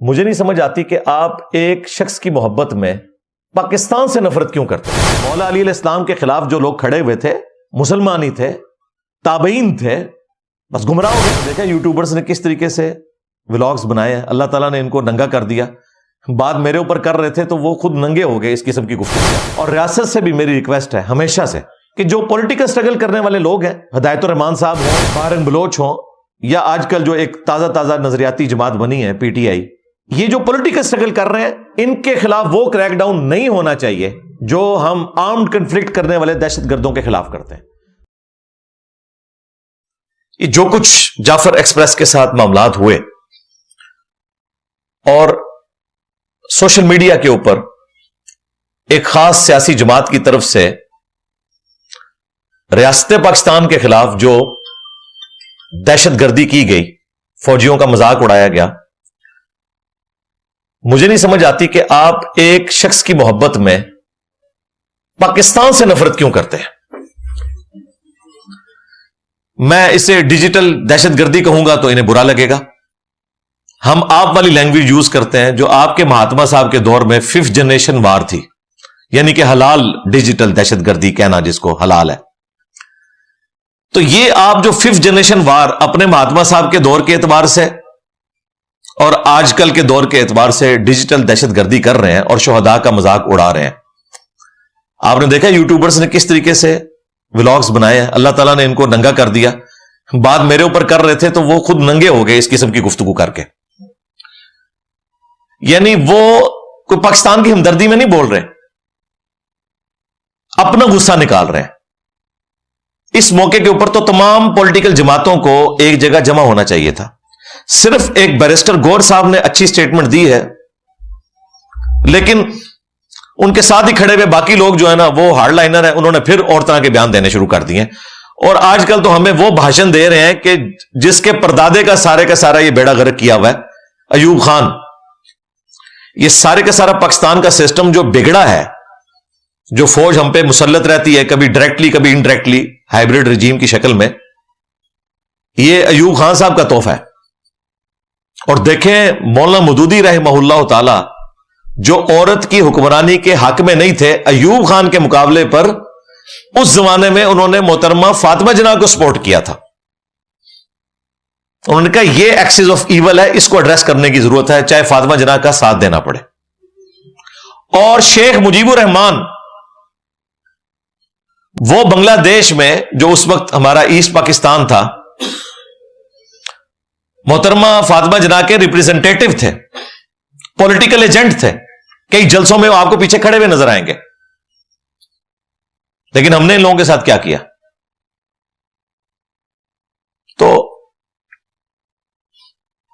مجھے نہیں سمجھ آتی کہ آپ ایک شخص کی محبت میں پاکستان سے نفرت کیوں کرتے ہیں؟ مولا علی علیہ السلام کے خلاف جو لوگ کھڑے ہوئے تھے مسلمان ہی تھے، تابعین تھے، بس گمراہ ہو گئے۔ دیکھیں یوٹیوبرز نے کس طریقے سے ولاگز بنائے ہیں، اللہ تعالیٰ نے ان کو ننگا کر دیا۔ بات میرے اوپر کر رہے تھے تو وہ خود ننگے ہو گئے اس قسم کی گفتگو۔ اور ریاست سے بھی میری ریکویسٹ ہے ہمیشہ سے کہ جو پولیٹیکل سٹرگل کرنے والے لوگ ہیں، ہدایت الرحمان صاحب ہوں، بارن بلوچ ہوں، یا آج کل جو ایک تازہ نظریاتی جماعت بنی ہے پی ٹی آئی، یہ جو پولیٹیکل سٹرگل کر رہے ہیں ان کے خلاف وہ کریک ڈاؤن نہیں ہونا چاہیے جو ہم آرمڈ کنفلکٹ کرنے والے دہشت گردوں کے خلاف کرتے ہیں۔ یہ جو کچھ جعفر ایکسپریس کے ساتھ معاملات ہوئے اور سوشل میڈیا کے اوپر ایک خاص سیاسی جماعت کی طرف سے ریاست پاکستان کے خلاف جو دہشت گردی کی گئی، فوجیوں کا مذاق اڑایا گیا، مجھے نہیں سمجھ آتی کہ آپ ایک شخص کی محبت میں پاکستان سے نفرت کیوں کرتے ہیں۔ میں اسے ڈیجیٹل دہشت گردی کہوں گا تو انہیں برا لگے گا۔ ہم آپ والی لینگویج یوز کرتے ہیں جو آپ کے مہاتما صاحب کے دور میں 5th جنریشن وار تھی، یعنی کہ حلال ڈیجیٹل دہشت گردی کہنا جس کو حلال ہے۔ تو یہ آپ جو 5th جنریشن وار اپنے مہاتما صاحب کے دور کے اعتبار سے اور آج کل کے دور کے اعتبار سے ڈیجیٹل دہشت گردی کر رہے ہیں اور شہداء کا مذاق اڑا رہے ہیں۔ آپ نے دیکھا یوٹیوبرز نے کس طریقے سے ولاگز بنائے ہیں، اللہ تعالیٰ نے ان کو ننگا کر دیا۔ بات میرے اوپر کر رہے تھے تو وہ خود ننگے ہو گئے اس قسم کی گفتگو کر کے۔ یعنی وہ کوئی پاکستان کی ہمدردی میں نہیں بول رہے، اپنا غصہ نکال رہے ہیں۔ اس موقع کے اوپر تو تمام پولیٹیکل جماعتوں کو ایک جگہ جمع ہونا چاہیے تھا۔ صرف ایک بیرسٹر گور صاحب نے اچھی سٹیٹمنٹ دی ہے، لیکن ان کے ساتھ ہی کھڑے ہوئے باقی لوگ جو ہے نا وہ ہارڈ لائنر ہیں، انہوں نے پھر اور طرح کے بیان دینے شروع کر دیے، اور آج کل تو ہمیں وہ بھاشن دے رہے ہیں کہ جس کے پردادے کا سارا یہ بیڑا غرق کیا ہوا ہے، ایوب خان۔ یہ سارے کا سارا پاکستان کا سسٹم جو بگڑا ہے، جو فوج ہم پہ مسلط رہتی ہے کبھی ڈائریکٹلی کبھی انڈائریکٹلی ہائبرڈ رجیم کی شکل میں، یہ ایوب خان صاحب کا تحفہ ہے۔ اور دیکھیں مولانا مودودی رحمہ اللہ تعالی جو عورت کی حکمرانی کے حق میں نہیں تھے، ایوب خان کے مقابلے پر اس زمانے میں انہوں نے محترمہ فاطمہ جناح کو سپورٹ کیا تھا۔ انہوں نے کہا یہ ایکسس آف ایول ہے، اس کو ایڈریس کرنے کی ضرورت ہے، چاہے فاطمہ جناح کا ساتھ دینا پڑے۔ اور شیخ مجیب الرحمان، وہ بنگلہ دیش میں جو اس وقت ہمارا ایسٹ پاکستان تھا، محترمہ فاطمہ جناح کے ریپریزنٹیٹو تھے، پولیٹیکل ایجنٹ تھے، کئی جلسوں میں وہ آپ کو پیچھے کھڑے ہوئے نظر آئیں گے۔ لیکن ہم نے ان لوگوں کے ساتھ کیا کیا؟ تو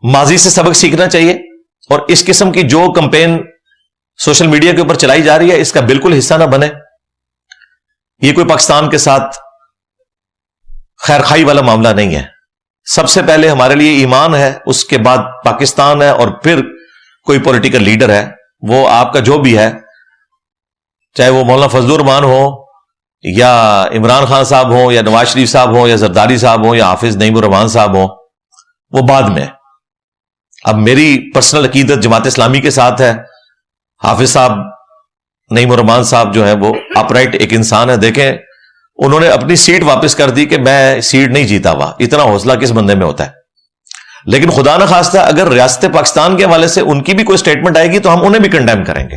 ماضی سے سبق سیکھنا چاہیے، اور اس قسم کی جو کمپین سوشل میڈیا کے اوپر چلائی جا رہی ہے اس کا بالکل حصہ نہ بنے۔ یہ کوئی پاکستان کے ساتھ خیر خائی والا معاملہ نہیں ہے۔ سب سے پہلے ہمارے لیے ایمان ہے، اس کے بعد پاکستان ہے، اور پھر کوئی پولیٹیکل لیڈر ہے، وہ آپ کا جو بھی ہے، چاہے وہ مولانا فضل الرحمان ہو یا عمران خان صاحب ہوں یا نواز شریف صاحب ہوں یا زرداری صاحب ہوں یا حافظ نعیم الرحمان صاحب ہوں، وہ بعد میں۔ اب میری پرسنل عقیدت جماعت اسلامی کے ساتھ ہے۔ حافظ صاحب نعیم الرحمان صاحب جو ہے وہ اپرائٹ ایک انسان ہے۔ دیکھیں انہوں نے اپنی سیٹ واپس کر دی کہ میں سیٹ نہیں جیتا ہوا، اتنا حوصلہ کس بندے میں ہوتا ہے؟ لیکن خدا نہ خواستہ اگر ریاست پاکستان کے حوالے سے ان کی بھی کوئی سٹیٹمنٹ آئے گی تو ہم انہیں بھی کنڈیم کریں گے۔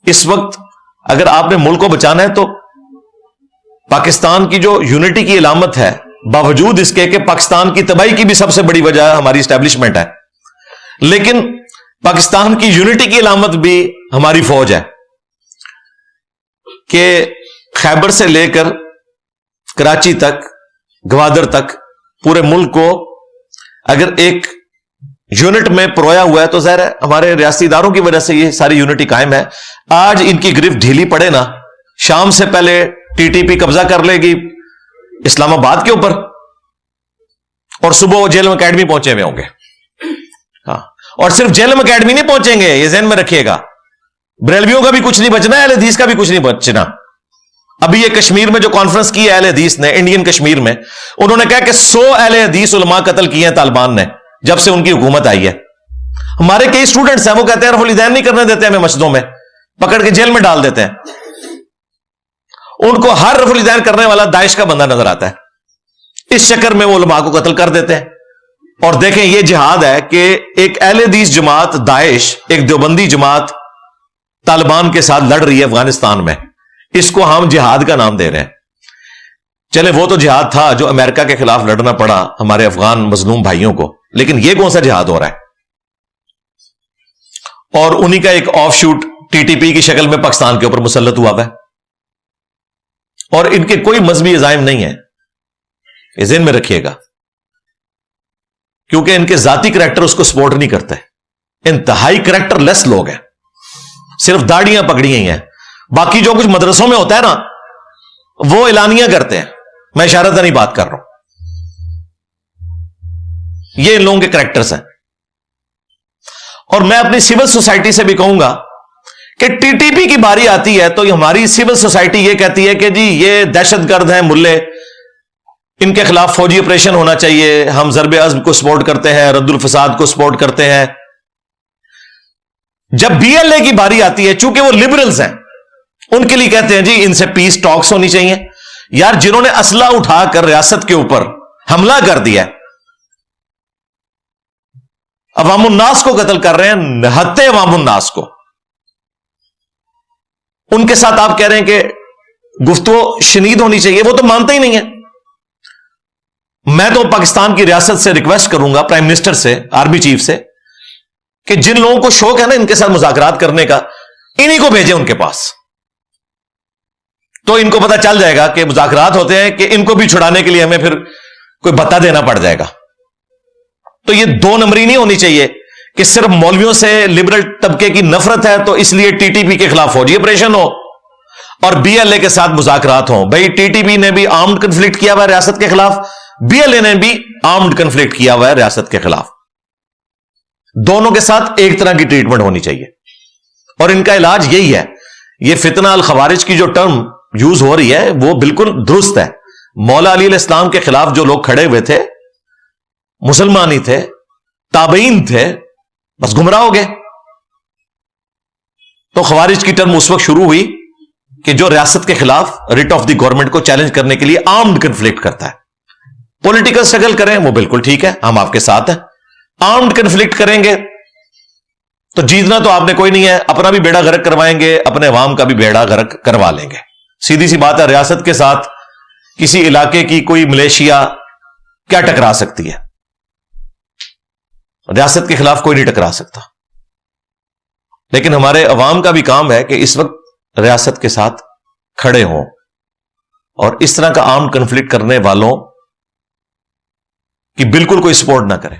اس وقت اگر آپ نے ملک کو بچانا ہے تو پاکستان کی جو یونٹی کی علامت ہے، باوجود اس کے کہ پاکستان کی تباہی کی بھی سب سے بڑی وجہ ہماری اسٹیبلشمنٹ ہے، لیکن پاکستان کی یونٹی کی علامت بھی ہماری فوج ہے کہ خیبر سے لے کر کراچی تک، گوادر تک، پورے ملک کو اگر ایک یونٹ میں پرویا ہوا ہے تو ظاہر ہے ہمارے ریاستی اداروں کی وجہ سے یہ ساری یونٹی قائم ہے۔ آج ان کی گرفت ڈھیلی پڑے نا، شام سے پہلے ٹی ٹی پی قبضہ کر لے گی اسلام آباد کے اوپر، اور صبح وہ جیلم اکیڈمی پہنچے ہوئے ہوں گے۔ ہاں، اور صرف جیلم اکیڈمی نہیں پہنچیں گے، یہ ذہن میں رکھیے گا، بریلویوں کا بھی کچھ نہیں بچنا ہے، اہل حدیث کا بھی کچھ نہیں بچنا۔ ابھی یہ کشمیر میں جو کانفرنس کی ہے اہل حدیث نے، انڈین کشمیر میں، انہوں نے کہا کہ 100 اہل حدیث علماء قتل کیے ہیں طالبان نے جب سے ان کی حکومت آئی ہے۔ ہمارے کئی اسٹوڈنٹس ہیں وہ کہتے ہیں رفع الیدین نہیں کرنے دیتے ہمیں مسجدوں میں, پکڑ کے جیل میں ڈال دیتے ہیں. ان کو ہر رفع الیدین کرنے والا داعش کا بندہ نظر آتا ہے, اس چکر میں وہ علماء کو قتل کر دیتے ہیں. اور دیکھیں یہ جہاد ہے کہ ایک اہل حدیث جماعت داعش, ایک دیوبندی جماعت طالبان کے ساتھ لڑ رہی ہے افغانستان میں, اس کو ہم جہاد کا نام دے رہے ہیں. چلے وہ تو جہاد تھا جو امریکہ کے خلاف لڑنا پڑا ہمارے افغان مظلوم بھائیوں کو, لیکن یہ کون سا جہاد ہو رہا ہے؟ اور انہی کا ایک of shoot T T P کی شکل میں پاکستان کے اوپر مسلط ہوا ہے, اور ان کے کوئی مذہبی عزائم نہیں ہے, یہ ذہن میں رکھیے گا, کیونکہ ان کے ذاتی کریکٹر اس کو سپورٹ نہیں کرتے. انتہائی کریکٹر لیس لوگ ہیں, صرف داڑیاں پکڑی ہی ہیں. باقی جو کچھ مدرسوں میں ہوتا ہے نا وہ اعلانیہ کرتے ہیں, میں اشارتاً نہیں بات کر رہا ہوں, یہ ان لوگوں کے کریکٹرز ہیں. اور میں اپنی سول سوسائٹی سے بھی کہوں گا کہ ٹی ٹی پی کی باری آتی ہے تو ہماری سول سوسائٹی یہ کہتی ہے کہ جی یہ دہشت گرد ہیں ملے, ان کے خلاف فوجی آپریشن ہونا چاہیے, ہم ضرب عزم کو سپورٹ کرتے ہیں, رد الفساد کو سپورٹ کرتے ہیں. جب بی ایل اے کی باری آتی ہے, چونکہ وہ لبرلز ہیں, ان کے لیے کہتے ہیں جی ان سے پیس ٹاکس ہونی چاہیے. یار جنہوں نے اسلحہ اٹھا کر ریاست کے اوپر حملہ کر دیا, عوام الناس کو قتل کر رہے ہیں, نہتے عوام الناس کو, ان کے ساتھ آپ کہہ رہے ہیں کہ گفتگو شنید ہونی چاہیے, وہ تو مانتے ہی نہیں ہے. میں تو پاکستان کی ریاست سے ریکویسٹ کروں گا, پرائم منسٹر سے, آرمی چیف سے, کہ جن لوگوں کو شوق ہے نا ان کے ساتھ مذاکرات کرنے کا, انہی کو بھیجیں ان کے پاس, تو ان کو پتہ چل جائے گا کہ مذاکرات ہوتے ہیں کہ ان کو بھی چھڑانے کے لیے ہمیں پھر کوئی بتا دینا پڑ جائے گا. تو یہ دو نمبری نہیں ہونی چاہیے کہ صرف مولویوں سے لبرل طبقے کی نفرت ہے تو اس لیے ٹی ٹی پی کے خلاف فوجی آپریشن ہو اور بی ایل اے کے ساتھ مذاکرات ہوں. بھائی ٹی ٹی پی نے بھی آرمڈ کنفلکٹ کیا ہوا ہے ریاست کے خلاف, بی ایل اے نے بھی آرمڈ کنفلکٹ کیا ہوا ہے ریاست کے خلاف. دونوں کے ساتھ ایک طرح کی ٹریٹمنٹ ہونی چاہیے, اور ان کا علاج یہی ہے. یہ فتنہ الخوارج کی جو ٹرم یوز ہو رہی ہے وہ بالکل درست ہے. مولا علی علیہ السلام کے خلاف جو لوگ کھڑے ہوئے تھے مسلمان ہی تھے, تابعین تھے, بس گمراہ ہو گئے. تو خوارج کی ٹرم اس وقت شروع ہوئی کہ جو ریاست کے خلاف ریٹ آف دی گورنمنٹ کو چیلنج کرنے کے لیے آرمڈ کنفلکٹ کرتا ہے. پولیٹیکل سٹرگل کریں وہ بالکل ٹھیک ہے, ہم آپ کے ساتھ ہیں. آرمڈ کنفلکٹ کریں گے تو جیتنا تو آپ نے کوئی نہیں ہے, اپنا بھی بیڑا غرق کروائیں گے, اپنے عوام کا بھی بیڑا غرق کروا لیں گے. سیدھی سی بات ہے, ریاست کے ساتھ کسی علاقے کی کوئی ملیشیا کیا ٹکرا سکتی ہے؟ ریاست کے خلاف کوئی نہیں ٹکرا سکتا. لیکن ہمارے عوام کا بھی کام ہے کہ اس وقت ریاست کے ساتھ کھڑے ہوں اور اس طرح کا آرمڈ کنفلکٹ کرنے والوں کی بالکل کوئی سپورٹ نہ کرے.